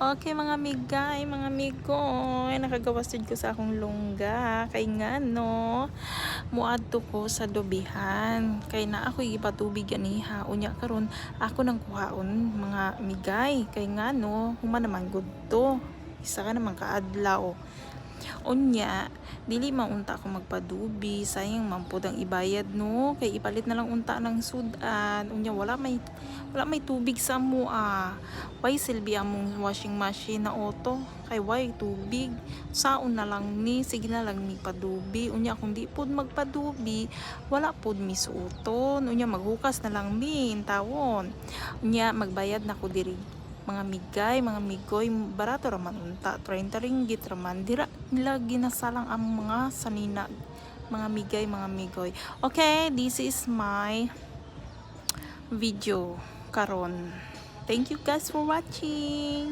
Okay mga migay, mga migoy, nakagawas jud ko sa akong lungga kay ngano muadto ko sa dubihan kay na ako ipatubig ganiha unya karon ako nang kuhaon mga migay kay ngano human naman gud to isa ka naman kaadlaw. Unya, dili maunta ko magpadubi, sayang man pud ang ibayad no, kay ipalit na lang unta ng sudan. Unya wala may tubig sa mo ah. Why silbi among washing machine na auto? Kay why tubig? Saon na lang ni, sige na lang ni padubi. Unya kung di pud magpadubi, wala pud mi suoton. Unya maghukas na lang mi tawon. Unya magbayad na ko diri mga migay, mga migoy, barato raman unta, 30 ringgit raman. Dira nila ginasalang ang mga sanina, mga migay, mga migoy. Okay, this is my video karon. Thank you guys for watching.